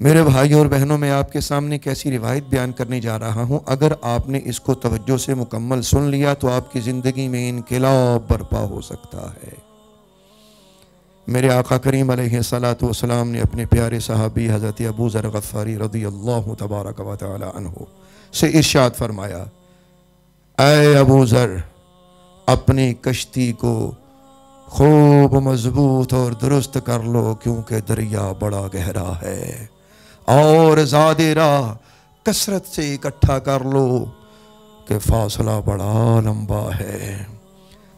میرے بھائیوں اور بہنوں، میں آپ کے سامنے ایک ایسی روایت بیان کرنے جا رہا ہوں، اگر آپ نے اس کو توجہ سے مکمل سن لیا تو آپ کی زندگی میں انقلاب برپا ہو سکتا ہے۔ میرے آقا کریم علیہ الصلاۃ والسلام نے اپنے پیارے صحابی حضرت ابو ذر غفاری رضی اللہ تبارک و تعالی عنہ سے ارشاد فرمایا، اے ابو ذر، اپنی کشتی کو خوب مضبوط اور درست کر لو، کیونکہ دریا بڑا گہرا ہے، اور زادِ راہ کثرت سے اکٹھا کر لو کہ فاصلہ بڑا لمبا ہے،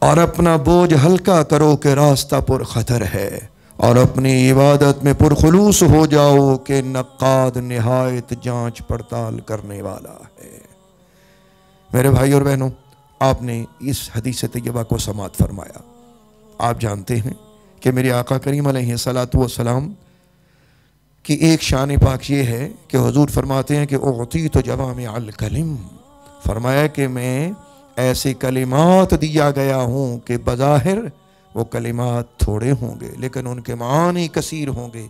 اور اپنا بوجھ ہلکا کرو کہ راستہ پر خطر ہے، اور اپنی عبادت میں پرخلوص ہو جاؤ کہ نقاد نہایت جانچ پڑتال کرنے والا ہے۔ میرے بھائی اور بہنوں، آپ نے اس حدیث طیبہ کو سماعت فرمایا۔ آپ جانتے ہیں کہ میرے آقا کریم علیہ الصلاۃ والسلام کی ایک شان پاک یہ ہے کہ حضور فرماتے ہیں کہ اعطیت جوامع الکلم، فرمایا کہ میں ایسے کلمات دیا گیا ہوں کہ بظاہر وہ کلمات تھوڑے ہوں گے لیکن ان کے معانی کثیر ہوں گے،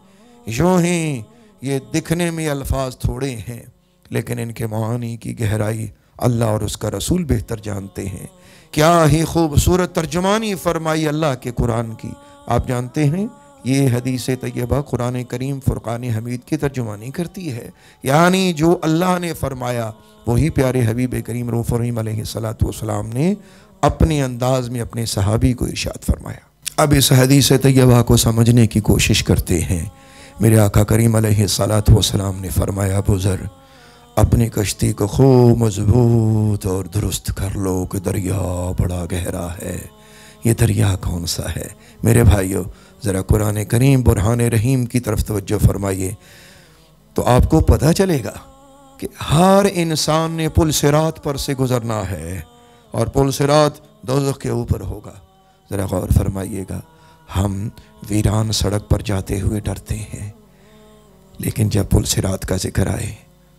یوں ہی یہ دکھنے میں الفاظ تھوڑے ہیں لیکن ان کے معانی کی گہرائی اللہ اور اس کا رسول بہتر جانتے ہیں۔ کیا ہی خوبصورت ترجمانی فرمائی اللہ کے قرآن کی۔ آپ جانتے ہیں یہ حدیث طیبہ قرآن کریم فرقان حمید کی ترجمانی کرتی ہے، یعنی جو اللہ نے فرمایا وہی پیارے حبیب کریم رؤوف الرحیم علیہ الصلاۃ والسلام نے اپنے انداز میں اپنے صحابی کو ارشاد فرمایا۔ اب اس حدیث طیبہ کو سمجھنے کی کوشش کرتے ہیں۔ میرے آقا کریم علیہ الصلاۃ والسلام نے فرمایا، ابو ذر، اپنی کشتی کو خوب مضبوط اور درست کر لو کہ دریا بڑا گہرا ہے۔ یہ دریا کون سا ہے؟ میرے بھائیو، ذرا قرآن کریم برہان رحیم کی طرف توجہ فرمائیے تو آپ کو پتہ چلے گا کہ ہر انسان نے پل صراط پر سے گزرنا ہے، اور پل صراط دوزخ کے اوپر ہوگا۔ ذرا غور فرمائیے گا، ہم ویران سڑک پر جاتے ہوئے ڈرتے ہیں، لیکن جب پل صراط کا ذکر آئے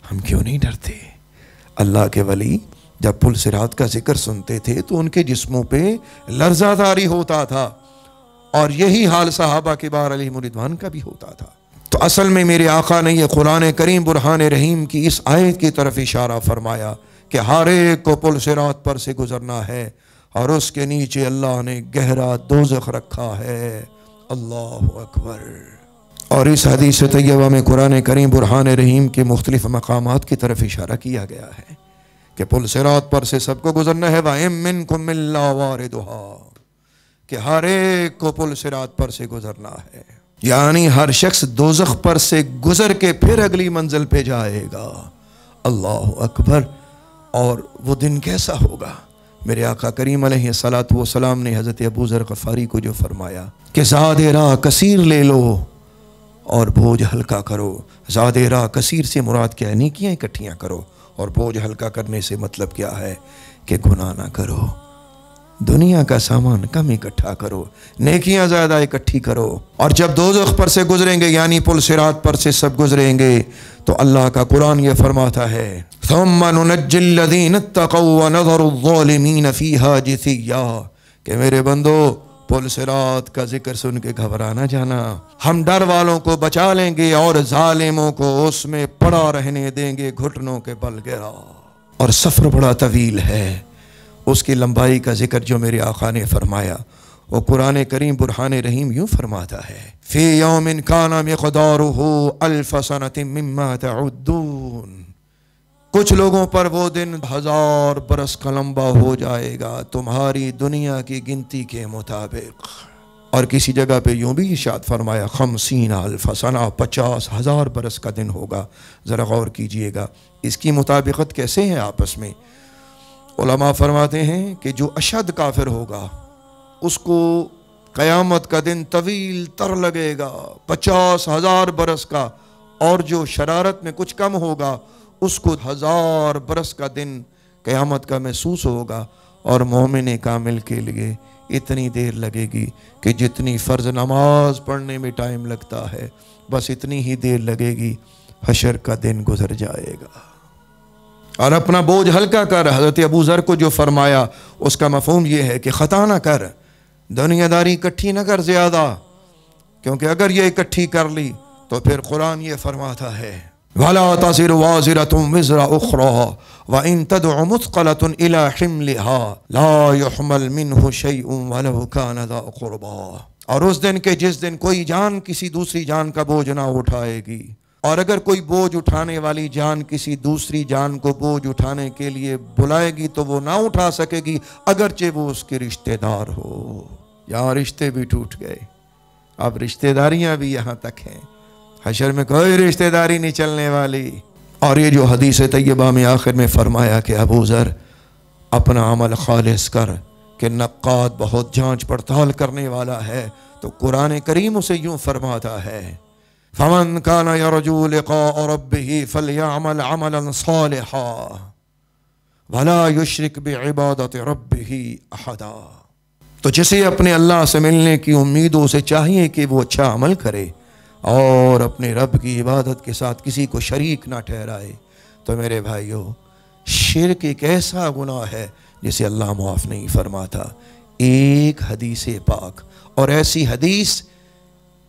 ہم کیوں نہیں ڈرتے؟ اللہ کے ولی جب پل صراط کا ذکر سنتے تھے تو ان کے جسموں پہ لرزہ طاری ہوتا تھا، اور یہی حال صحابہ کبار علیہم رضوان کا بھی ہوتا تھا۔ تو اصل میں میرے آقا نے یہ قرآن کریم برہان رحیم کی اس آیت کی طرف اشارہ فرمایا کہ ہر ایک کو پل صراط پر سے گزرنا ہے، اور اس کے نیچے اللہ نے گہرا دوزخ رکھا ہے۔ اللہ اکبر۔ اور اس حدیث طیبہ میں قرآن کریم برہان رحیم کے مختلف مقامات کی طرف اشارہ کیا گیا ہے کہ پل صراط پر سے سب کو گزرنا ہے، وَإِن مِّنكُمْ إِلَّا وَارِدُهَا، کہ ہر ایک کو پل صراط پر سے گزرنا ہے، یعنی ہر شخص دوزخ پر سے گزر کے پھر اگلی منزل پہ جائے گا۔ اللہ اکبر۔ اور وہ دن کیسا ہوگا؟ میرے آقا کریم علیہ الصلاۃ والسلام نے حضرت ابو ذر غفاری کو جو فرمایا کہ زاد راہ کثیر لے لو اور بوجھ ہلکا کرو۔ زاد راہ کثیر سے مراد کیا ہے؟ نیکیاں اکٹھیاں کرو، اور بوجھ ہلکا کرنے سے مطلب کیا ہے کہ گناہ نہ کرو، دنیا کا سامان کم اکٹھا کرو، نیکیاں زیادہ اکٹھی کرو۔ اور جب دوزخ پر سے گزریں گے، یعنی پل صراط پر سے سب گزریں گے، تو اللہ کا قرآن یہ فرماتا ہے ثم ننجی الذین اتقوا ونذر الظالمین فیہا جثیا، کہ میرے بندو پل صراط کا ذکر سن کے گھبرا نہ جانا، ہم ڈر والوں کو بچا لیں گے اور ظالموں کو اس میں پڑا رہنے دیں گے گھٹنوں کے بل گرا۔ اور سفر بڑا طویل ہے، اس کی لمبائی کا ذکر جو میرے آقا نے فرمایا وہ قرآن کریم برہان رحیم یوں فرماتا ہے فی یوم کان مقدارہ الف سنۃ مما تعدون، کچھ لوگوں پر وہ دن 1000 برس کا لمبا ہو جائے گا تمہاری دنیا کی گنتی کے مطابق۔ اور کسی جگہ پہ یوں بھی ارشاد فرمایا 50 الف سنہ، 50,000 برس کا دن ہوگا۔ ذرا غور کیجئے گا اس کی مطابقت کیسے ہے آپس میں۔ علماء فرماتے ہیں کہ جو اشد کافر ہوگا اس کو قیامت کا دن طویل تر لگے گا، 50,000 برس کا، اور جو شرارت میں کچھ کم ہوگا اس کو 1000 برس کا دن قیامت کا محسوس ہوگا، اور مومن کامل کے لیے اتنی دیر لگے گی کہ جتنی فرض نماز پڑھنے میں ٹائم لگتا ہے بس اتنی ہی دیر لگے گی، حشر کا دن گزر جائے گا۔ اور اپنا بوجھ ہلکا کر، حضرت ابو ذر کو جو فرمایا اس کا مفہوم یہ ہے کہ خطا نہ کر، دنیا داری اکٹھی نہ کر زیادہ، کیونکہ اگر یہ اکٹھی کر لی تو پھر قرآن یہ فرماتا ہے وَلَا تَزِرُ وَازِرَةٌ وِزْرَ أُخْرَىٰ وَإِن تَدْعُ مُثْقَلَةٌ إِلَىٰ حِمْلِهَا لَا يُحْمَلْ مِنْهُ شَيْءٌ وَلَوْ كَانَ ذَا قُرْبَىٰ۔ اور اس دن کے جس دن کوئی جان کسی دوسری جان کا بوجھ نہ اٹھائے گی، اور اگر کوئی بوجھ اٹھانے والی جان کسی دوسری جان کو بوجھ اٹھانے کے لیے بلائے گی تو وہ نہ اٹھا سکے گی، اگرچہ وہ اس کے رشتہ دار ہو۔ یہاں رشتے بھی ٹوٹ گئے، اب رشتہ داریاں بھی یہاں تک ہیں، حشر میں کوئی رشتہ داری نہیں چلنے والی۔ اور یہ جو حدیث طیبہ میں آخر میں فرمایا کہ ابو ذر اپنا عمل خالص کر، کہ نقاد بہت جانچ پڑتال کرنے والا ہے، تو قرآن کریم اسے یوں فرماتا ہے فَمَنْ كَانَ يَرْجُو لِقَاءَ رَبِّهِ فَلْيَعْمَلْ عَمَلًا صَالِحًا وَلَا يُشْرِكْ بِعِبَادَةِ رَبِّهِ أَحَدًا۔ تو جسے اپنے اللہ سے ملنے کی امید ہو، اسے چاہیے کہ وہ اچھا عمل کرے اور اپنے رب کی عبادت کے ساتھ کسی کو شریک نہ ٹھہرائے۔ تو میرے بھائیو، شرک ایک ایسا گناہ ہے جسے اللہ معاف نہیں فرماتا۔ ایک حدیث پاک، اور ایسی حدیث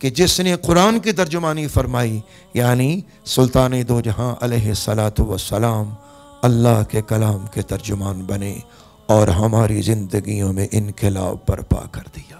کہ جس نے قرآن کی ترجمانی فرمائی، یعنی سلطان دو جہاں علیہ الصلاۃ والسلام اللہ کے کلام کے ترجمان بنے اور ہماری زندگیوں میں انقلاب برپا کر دیا۔